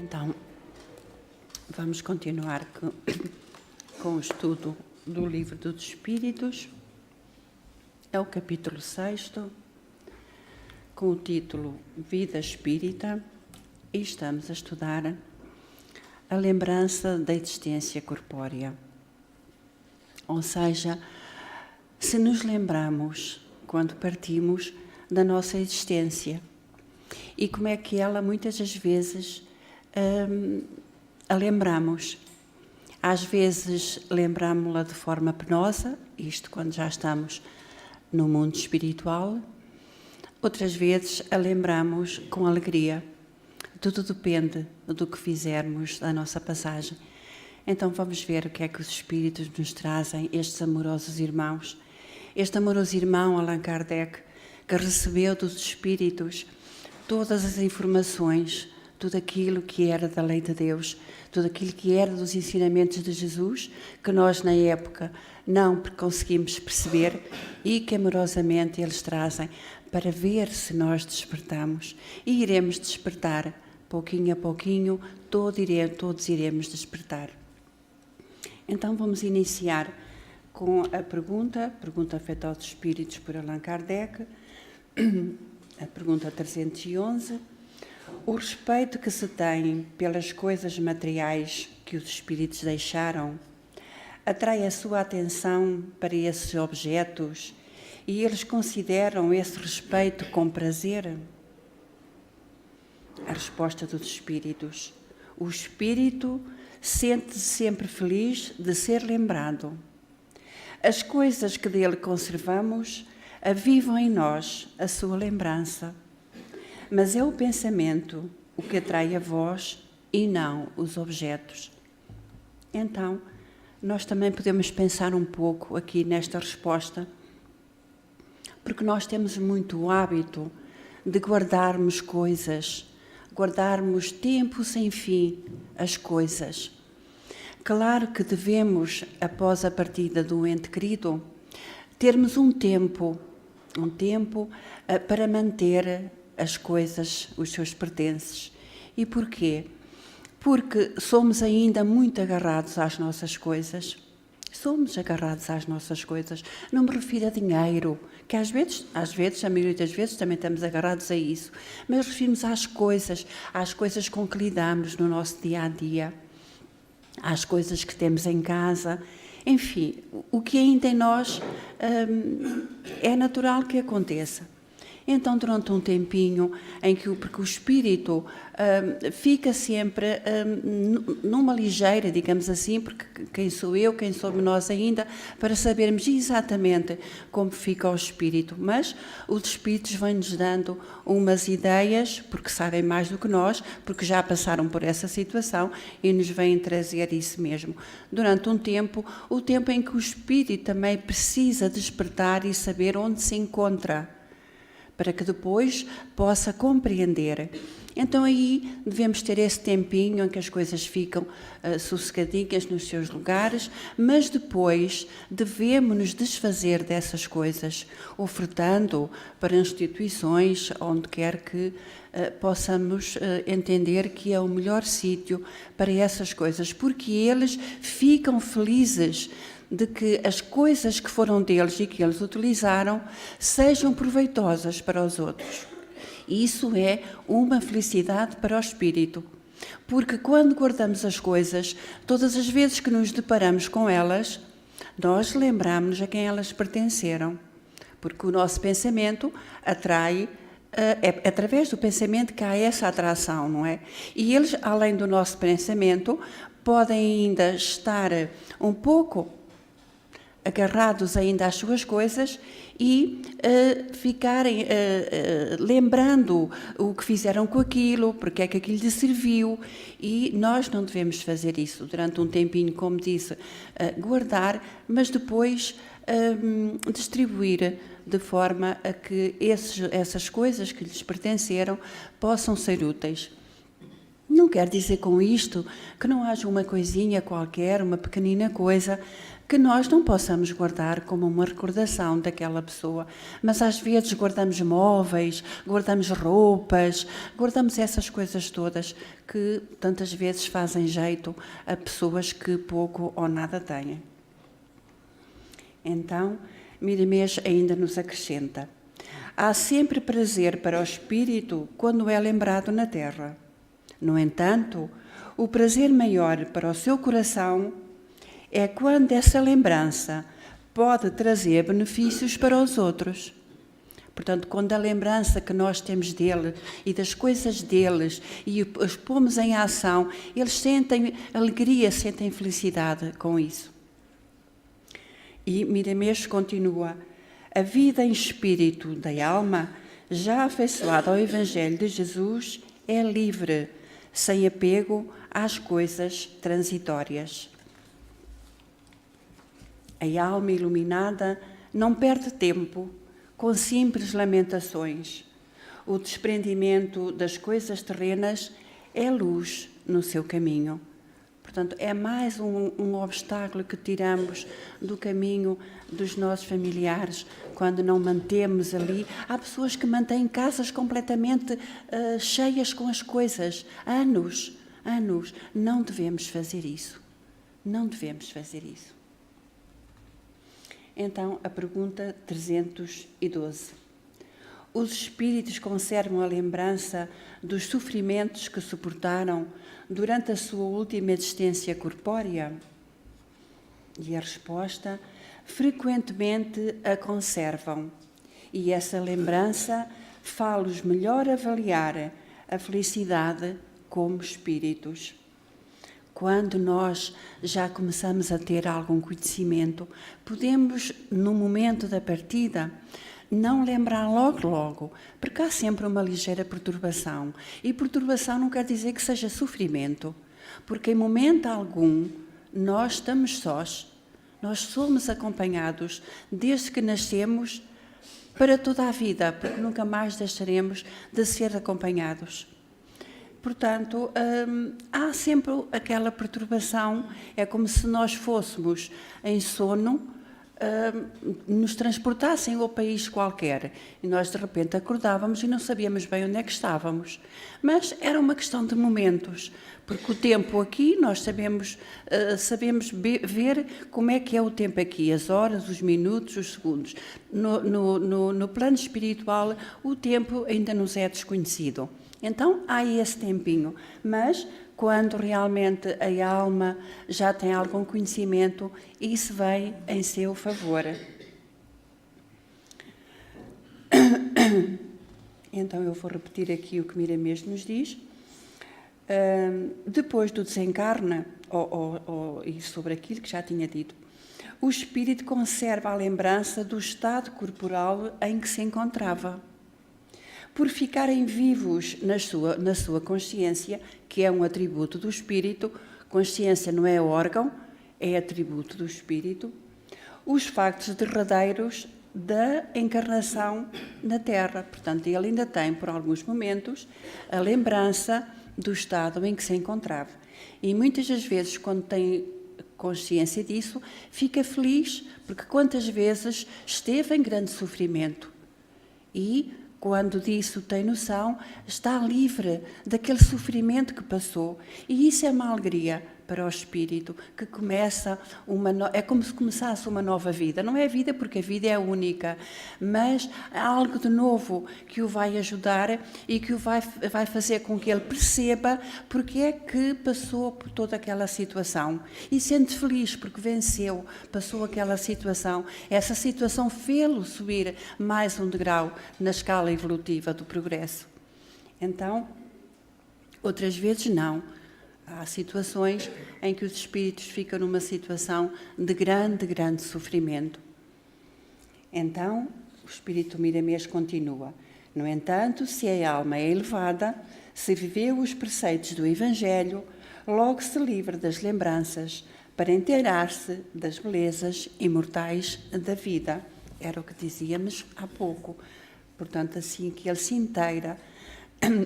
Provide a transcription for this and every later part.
Então, vamos continuar com o estudo do Livro dos Espíritos. É o capítulo 6º, com o título Vida Espírita, e estamos a estudar a lembrança da existência corpórea. Ou seja, se nos lembramos, quando partimos, da nossa existência, e como é que ela muitas das vezes a lembramos. Às vezes lembramos-la de forma penosa, isto quando já estamos no mundo espiritual. Outras vezes a lembramos com alegria. Tudo depende do que fizermos da nossa passagem. Então vamos ver o que é que os Espíritos nos trazem, estes amorosos irmãos. Este amoroso irmão, Allan Kardec, que recebeu dos Espíritos todas as informações, tudo aquilo que era da lei de Deus, tudo aquilo que era dos ensinamentos de Jesus, que nós na época não conseguimos perceber e que amorosamente eles trazem para ver se nós despertamos. E iremos despertar, pouquinho a pouquinho, todos iremos despertar. Então vamos iniciar com a pergunta feita aos Espíritos por Allan Kardec, a pergunta 311. O respeito que se tem pelas coisas materiais que os Espíritos deixaram atrai a sua atenção para esses objetos e eles consideram esse respeito com prazer? A resposta dos Espíritos: o Espírito sente-se sempre feliz de ser lembrado. As coisas que dele conservamos avivam em nós a sua lembrança. Mas é o pensamento o que atrai a vós e não os objetos. Então, nós também podemos pensar um pouco aqui nesta resposta, porque nós temos muito o hábito de guardarmos coisas, guardarmos tempo sem fim as coisas. Claro que devemos, após a partida do ente querido, termos um tempo para manter as coisas, os seus pertences. E porquê? Porque somos ainda muito agarrados às nossas coisas. Somos agarrados às nossas coisas. Não me refiro a dinheiro, que às vezes, a maioria das vezes, também estamos agarrados a isso. Mas refiro-nos às coisas com que lidamos no nosso dia-a-dia, às coisas que temos em casa. Enfim, o que ainda em nós é natural que aconteça. Então, durante um tempinho porque o espírito fica sempre numa ligeira, digamos assim, porque quem sou eu, quem somos nós ainda, para sabermos exatamente como fica o espírito. Mas os espíritos vão-nos dando umas ideias, porque sabem mais do que nós, porque já passaram por essa situação e nos vêm trazer isso mesmo. Durante um tempo, o tempo em que o espírito também precisa despertar e saber onde se encontra, para que depois possa compreender. Então aí devemos ter esse tempinho em que as coisas ficam sossegadinhas nos seus lugares, mas depois devemos nos desfazer dessas coisas, ofertando para instituições, onde quer que possamos entender que é o melhor sítio para essas coisas, porque eles ficam felizes de que as coisas que foram deles e que eles utilizaram sejam proveitosas para os outros. Isso é uma felicidade para o espírito, porque quando guardamos as coisas, todas as vezes que nos deparamos com elas, nós lembramos a quem elas pertenceram, porque o nosso pensamento atrai, é através do pensamento que há essa atração, não é? E eles, além do nosso pensamento, podem ainda estar um pouco agarrados ainda às suas coisas e ficarem lembrando o que fizeram com aquilo, porque é que aquilo lhes serviu, e nós não devemos fazer isso durante um tempinho, como disse, guardar, mas depois distribuir de forma a que essas coisas que lhes pertenceram possam ser úteis. Não quer dizer com isto que não haja uma coisinha qualquer, uma pequenina coisa, que nós não possamos guardar como uma recordação daquela pessoa. Mas às vezes guardamos móveis, guardamos roupas, guardamos essas coisas todas que tantas vezes fazem jeito a pessoas que pouco ou nada têm. Então, Miramês ainda nos acrescenta: há sempre prazer para o espírito quando é lembrado na terra. No entanto, o prazer maior para o seu coração é quando essa lembrança pode trazer benefícios para os outros. Portanto, quando a lembrança que nós temos dele e das coisas deles e os pomos em ação, eles sentem alegria, sentem felicidade com isso. E Miramês continua: a vida em espírito da alma, já afeiçoada ao Evangelho de Jesus, é livre, sem apego às coisas transitórias. A alma iluminada não perde tempo com simples lamentações. O desprendimento das coisas terrenas é luz no seu caminho. Portanto, é mais um obstáculo que tiramos do caminho dos nossos familiares quando não mantemos ali. Há pessoas que mantêm casas completamente cheias com as coisas, anos. Não devemos fazer isso. Não devemos fazer isso. Então, a pergunta 312. Os espíritos conservam a lembrança dos sofrimentos que suportaram durante a sua última existência corpórea? E a resposta: frequentemente a conservam. E essa lembrança faz-los melhor avaliar a felicidade como espíritos. Quando nós já começamos a ter algum conhecimento, podemos, no momento da partida, não lembrar logo, porque há sempre uma ligeira perturbação. E perturbação não quer dizer que seja sofrimento, porque em momento algum nós estamos sós, nós somos acompanhados desde que nascemos para toda a vida, porque nunca mais deixaremos de ser acompanhados. Portanto, há sempre aquela perturbação, é como se nós fôssemos em sono, nos transportassem a um país qualquer e nós de repente acordávamos e não sabíamos bem onde é que estávamos. Mas era uma questão de momentos, porque o tempo aqui, nós sabemos ver como é que é o tempo aqui, as horas, os minutos, os segundos. No plano espiritual, o tempo ainda nos é desconhecido. Então, há esse tempinho, mas quando realmente a alma já tem algum conhecimento, isso vem em seu favor. Então, eu vou repetir aqui o que Miramês nos diz. Depois do desencarne, e sobre aquilo que já tinha dito, o espírito conserva a lembrança do estado corporal em que se encontrava. Por ficarem vivos na sua consciência, que é um atributo do espírito, consciência não é órgão, é atributo do espírito, os factos derradeiros da encarnação na Terra. Portanto, ele ainda tem, por alguns momentos, a lembrança do estado em que se encontrava. E muitas das vezes, quando tem consciência disso, fica feliz, porque quantas vezes esteve em grande sofrimento e, quando disso tem noção, está livre daquele sofrimento que passou. E isso é uma alegria para o espírito, que começa é como se começasse uma nova vida. Não é vida, porque a vida é única, mas há algo de novo que o vai ajudar e que o vai fazer com que ele perceba porque é que passou por toda aquela situação. E sente feliz porque venceu, passou aquela situação. Essa situação fê-lo subir mais um degrau na escala evolutiva do progresso. Então, outras vezes não. Há situações em que os espíritos ficam numa situação de grande sofrimento. Então, o espírito Miramês continua: no entanto, se a alma é elevada, se viveu os preceitos do Evangelho, logo se livra das lembranças para inteirar-se das belezas imortais da vida. Era o que dizíamos há pouco. Portanto, assim que ele se inteira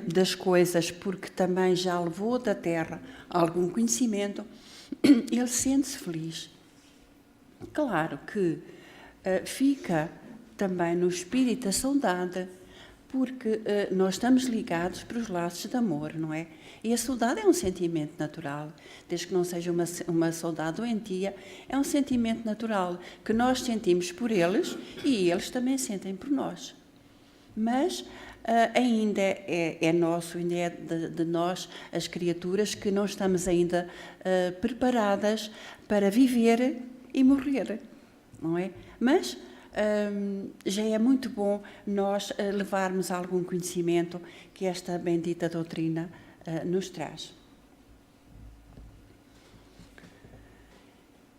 das coisas, porque também já levou da terra algum conhecimento, ele sente-se feliz. Claro que fica também no espírito a saudade, porque nós estamos ligados para os laços de amor, não é? E a saudade é um sentimento natural, desde que não seja uma saudade doentia, é um sentimento natural que nós sentimos por eles e eles também sentem por nós. Mas ainda é nosso, ainda é de nós, as criaturas, que não estamos ainda preparadas para viver e morrer, não é? Mas já é muito bom nós levarmos algum conhecimento que esta bendita doutrina nos traz.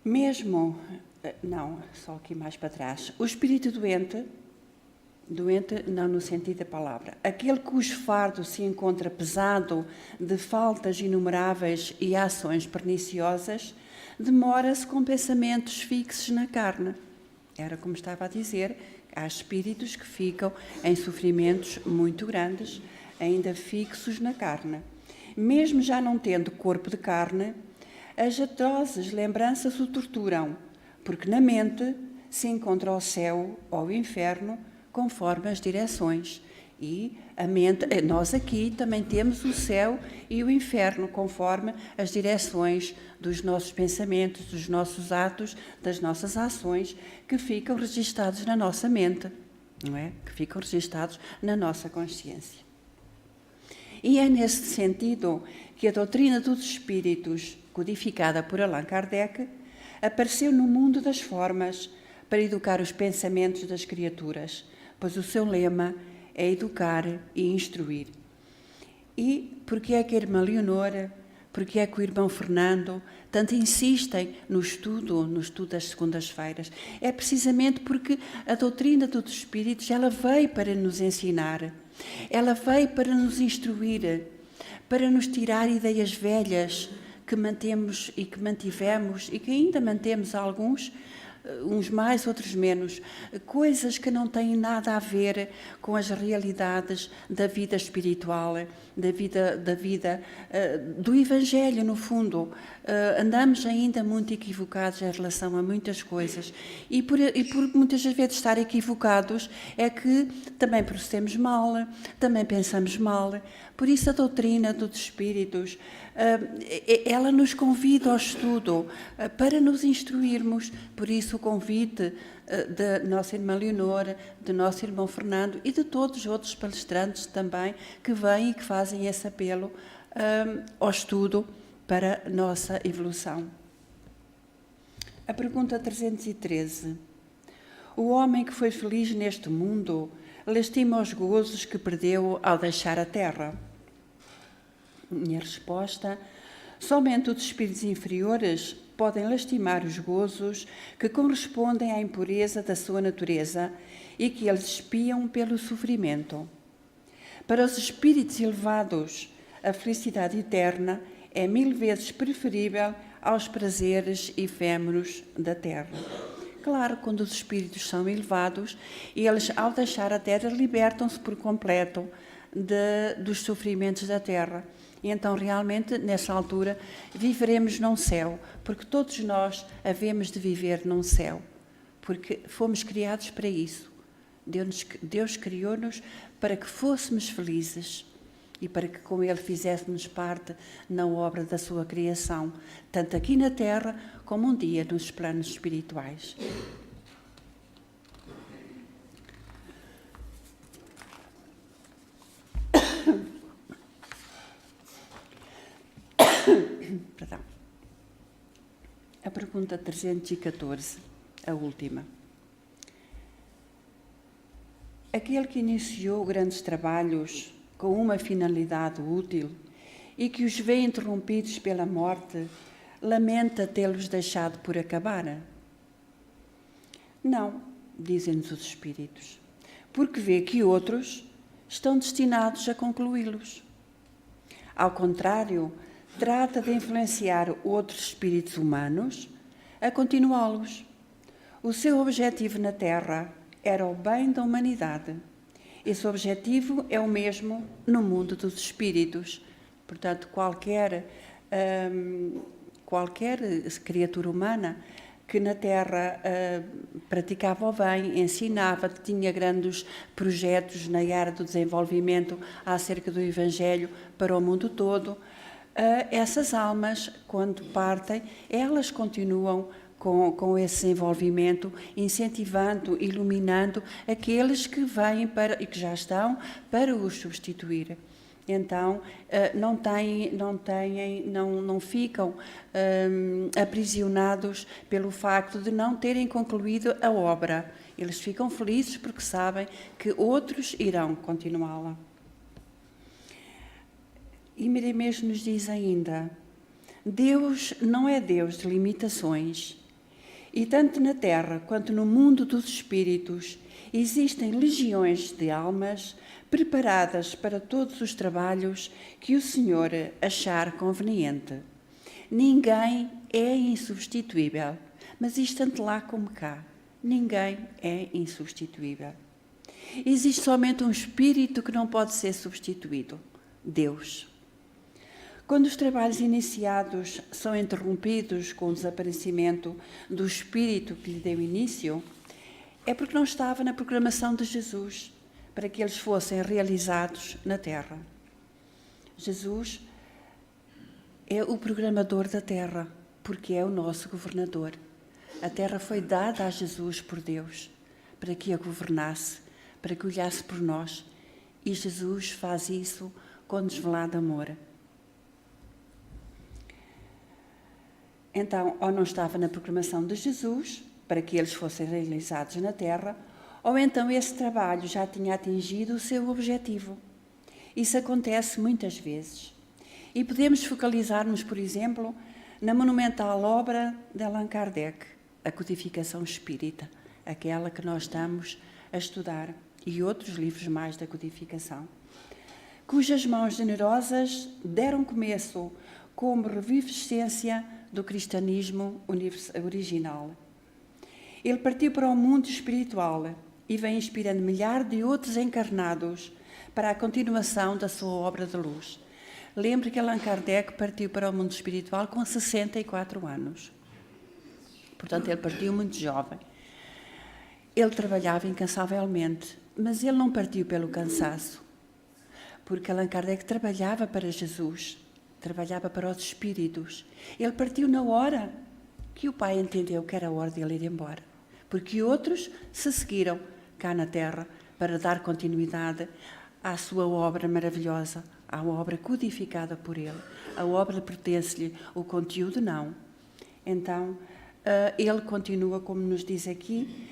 Mesmo, não, só aqui mais para trás, o espírito doente não no sentido da palavra, aquele cujo fardo se encontra pesado de faltas inumeráveis e ações perniciosas, demora-se com pensamentos fixos na carne. Era como estava a dizer, há espíritos que ficam em sofrimentos muito grandes, ainda fixos na carne. Mesmo já não tendo corpo de carne, as atrozes lembranças o torturam, porque na mente se encontra o céu ou o inferno, conforme as direções. E a mente, nós aqui também temos o céu e o inferno, conforme as direções dos nossos pensamentos, dos nossos atos, das nossas ações, que ficam registados na nossa mente, não é? Que ficam registados na nossa consciência. E é nesse sentido que a doutrina dos espíritos, codificada por Allan Kardec, apareceu no mundo das formas para educar os pensamentos das criaturas, pois o seu lema é educar e instruir. E porque é que a irmã Leonora, porque é que o irmão Fernando tanto insistem no estudo das segundas-feiras? É precisamente porque a doutrina dos espíritos, ela veio para nos ensinar, ela veio para nos instruir, para nos tirar ideias velhas que mantemos e que mantivemos e que ainda mantemos alguns, uns mais, outros menos, coisas que não têm nada a ver com as realidades da vida espiritual, da vida do Evangelho, no fundo. Andamos ainda muito equivocados em relação a muitas coisas e por muitas vezes estar equivocados é que também procedemos mal, também pensamos mal. Por isso a doutrina dos espíritos, ela nos convida ao estudo para nos instruirmos. Por isso o convite da nossa irmã Leonora, do nosso irmão Fernando e de todos os outros palestrantes também que vêm e que fazem esse apelo ao estudo para a nossa evolução. A pergunta 313. O homem que foi feliz neste mundo lastima os gozos que perdeu ao deixar a terra? Minha resposta: somente os espíritos inferiores podem lastimar os gozos que correspondem à impureza da sua natureza e que eles espiam pelo sofrimento. Para os espíritos elevados, a felicidade eterna é 1000 vezes preferível aos prazeres efêmeros da terra. Claro, quando os espíritos são elevados, eles, ao deixar a terra, libertam-se por completo dos sofrimentos da terra. E então, realmente, nessa altura, viveremos num céu, porque todos nós havemos de viver num céu, porque fomos criados para isso. Deus criou-nos para que fôssemos felizes e para que com Ele fizéssemos parte na obra da sua criação, tanto aqui na Terra como um dia nos planos espirituais. Perdão. A pergunta 314, a última. Aquele que iniciou grandes trabalhos com uma finalidade útil e que os vê interrompidos pela morte, lamenta tê-los deixado por acabar? Não, dizem-nos os espíritos, porque vê que outros estão destinados a concluí-los. Ao contrário, trata de influenciar outros espíritos humanos a continuá-los. O seu objetivo na Terra era o bem da humanidade Esse objetivo é o mesmo no mundo dos espíritos. Portanto, qualquer criatura humana que na Terra praticava o bem, ensinava, tinha grandes projetos na área do desenvolvimento acerca do Evangelho para o mundo todo, essas almas, quando partem, elas continuam com esse desenvolvimento, incentivando, iluminando aqueles que vêm e que já estão para os substituir. Então, não ficam aprisionados pelo facto de não terem concluído a obra. Eles ficam felizes porque sabem que outros irão continuá-la. E Miramês nos diz ainda: Deus não é Deus de limitações. E tanto na Terra quanto no mundo dos espíritos existem legiões de almas preparadas para todos os trabalhos que o Senhor achar conveniente. Ninguém é insubstituível, mas isto tanto lá como cá. Ninguém é insubstituível. Existe somente um espírito que não pode ser substituído: Deus. Quando os trabalhos iniciados são interrompidos com o desaparecimento do espírito que lhe deu início, é porque não estava na programação de Jesus para que eles fossem realizados na Terra. Jesus é o programador da Terra, porque é o nosso governador. A Terra foi dada a Jesus por Deus para que a governasse, para que olhasse por nós, e Jesus faz isso com desvelado amor. Então, ou não estava na programação de Jesus, para que eles fossem realizados na Terra, ou então esse trabalho já tinha atingido o seu objetivo. Isso acontece muitas vezes. E podemos focalizar-nos, por exemplo, na monumental obra de Allan Kardec, a Codificação Espírita, aquela que nós estamos a estudar, e outros livros mais da codificação, cujas mãos generosas deram começo como revivescência do cristianismo original. Ele partiu para o mundo espiritual e vem inspirando milhares de outros encarnados para a continuação da sua obra de luz. Lembre que Allan Kardec partiu para o mundo espiritual com 64 anos. Portanto, ele partiu muito jovem. Ele trabalhava incansavelmente, mas ele não partiu pelo cansaço, porque Allan Kardec trabalhava para Jesus, trabalhava para os espíritos. Ele partiu na hora que o Pai entendeu que era a hora de ele ir embora, porque outros se seguiram cá na Terra para dar continuidade à sua obra maravilhosa, à obra codificada por ele. A obra pertence-lhe, o conteúdo não. Então, ele continua, como nos diz aqui,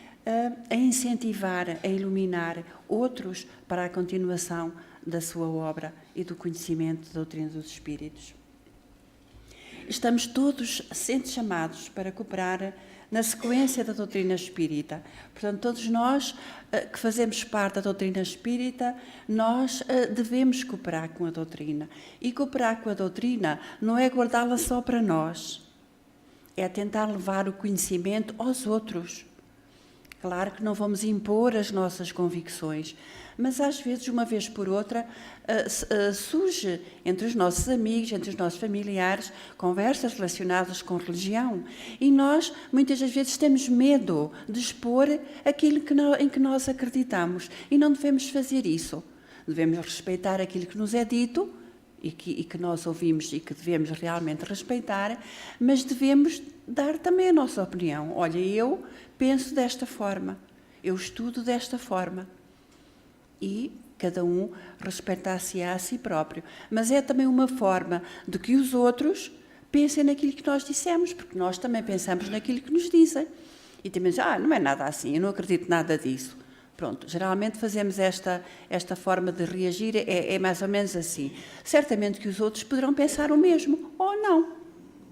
a incentivar, a iluminar outros para a continuação da sua obra e do conhecimento da doutrina dos Espíritos. Estamos todos sendo chamados para cooperar na sequência da doutrina espírita. Portanto, todos nós que fazemos parte da doutrina espírita, nós devemos cooperar com a doutrina. E cooperar com a doutrina não é guardá-la só para nós, é tentar levar o conhecimento aos outros. Claro que não vamos impor as nossas convicções, mas às vezes, uma vez por outra, surge entre os nossos amigos, entre os nossos familiares, conversas relacionadas com religião. E nós, muitas das vezes, temos medo de expor aquilo em que nós acreditamos. E não devemos fazer isso. Devemos respeitar aquilo que nos é dito e que nós ouvimos e que devemos realmente respeitar, mas devemos dar também a nossa opinião. Olha, eu penso desta forma, eu estudo desta forma. E cada um respeitar-se a si próprio. Mas é também uma forma de que os outros pensem naquilo que nós dissemos, porque nós também pensamos naquilo que nos dizem. E também dizem, não é nada assim, eu não acredito nada disso. Pronto, geralmente fazemos esta forma de reagir, é mais ou menos assim. Certamente que os outros poderão pensar o mesmo, ou não.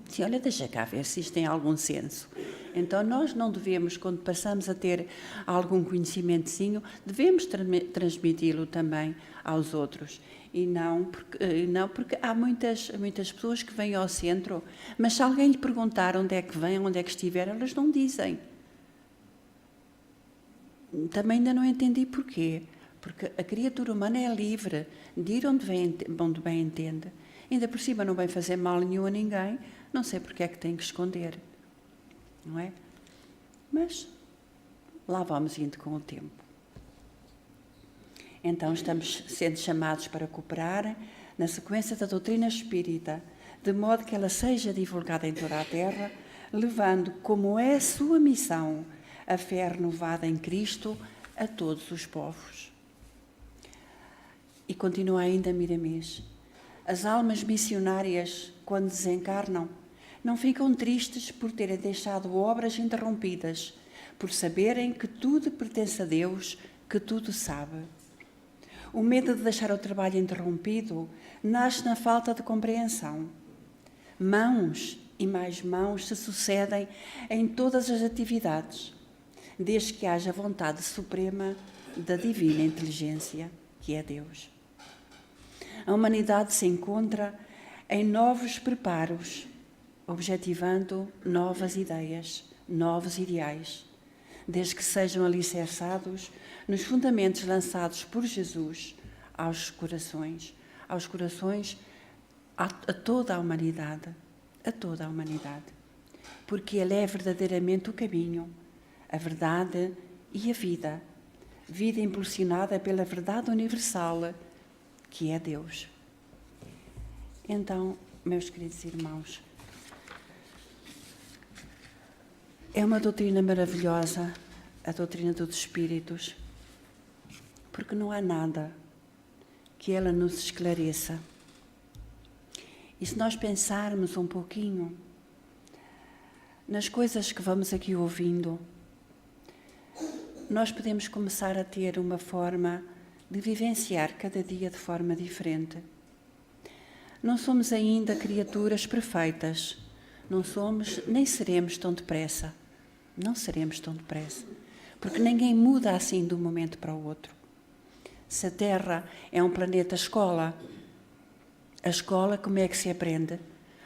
Sim, olha, deixa cá ver se isto tem algum senso. Então, nós não devemos, quando passamos a ter algum conhecimentozinho, devemos transmiti-lo também aos outros. E não porque há muitas pessoas que vêm ao centro, mas se alguém lhe perguntar onde é que vêm, onde é que estiveram, elas não dizem. Também ainda não entendi porquê. porque a criatura humana é livre de ir onde bem entende. Ainda por cima não vem fazer mal nenhum a ninguém, não sei porque é que tem que esconder, não é? Mas lá vamos indo com o tempo. Então estamos sendo chamados para cooperar na sequência da doutrina espírita, de modo que ela seja divulgada em toda a terra, levando, como é a sua missão, a fé renovada em Cristo a todos os povos. E continua ainda Miramês. As almas missionárias, quando desencarnam, não ficam tristes por terem deixado obras interrompidas, por saberem que tudo pertence a Deus, que tudo sabe. O medo de deixar o trabalho interrompido nasce na falta de compreensão. Mãos e mais mãos se sucedem em todas as atividades, desde que haja vontade suprema da divina inteligência, que é Deus. A humanidade se encontra em novos preparos, objetivando novas ideias, novos ideais, desde que sejam alicerçados nos fundamentos lançados por Jesus aos corações a toda a humanidade, porque Ele é verdadeiramente o caminho, a verdade e a vida impulsionada pela verdade universal, que é Deus. Então, meus queridos irmãos, é uma doutrina maravilhosa, a doutrina dos Espíritos, porque não há nada que ela nos esclareça. E se nós pensarmos um pouquinho nas coisas que vamos aqui ouvindo, nós podemos começar a ter uma forma de vivenciar cada dia de forma diferente. Não somos ainda criaturas perfeitas, não somos, nem seremos tão depressa. Não seremos tão depressa, porque ninguém muda assim de um momento para o outro. Se a Terra é um planeta escola, a escola como é que se aprende?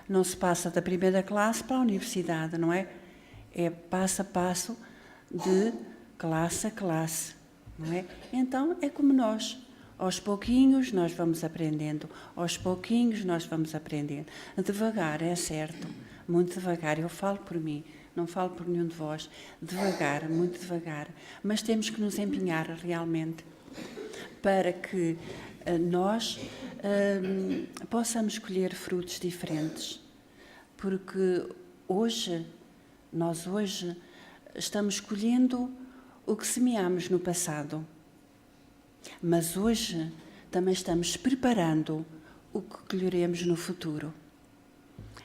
Não se passa da primeira classe para a universidade, não é? É passo a passo, de classe a classe, não é? Então é como nós, aos pouquinhos nós vamos aprendendo, aos pouquinhos nós vamos aprendendo. Devagar, é certo, muito devagar, eu falo por mim, não falo por nenhum de vós, devagar, muito devagar, mas temos que nos empenhar realmente para que nós possamos colher frutos diferentes, porque nós hoje estamos colhendo o que semeamos no passado, mas hoje também estamos preparando o que colheremos no futuro.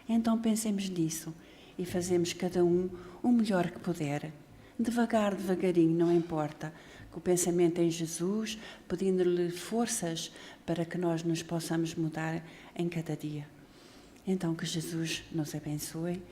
Então pensemos nisso e fazemos cada um o melhor que puder, devagarinho, não importa, com o pensamento em Jesus, pedindo-lhe forças para que nós nos possamos mudar em cada dia. Então que Jesus nos abençoe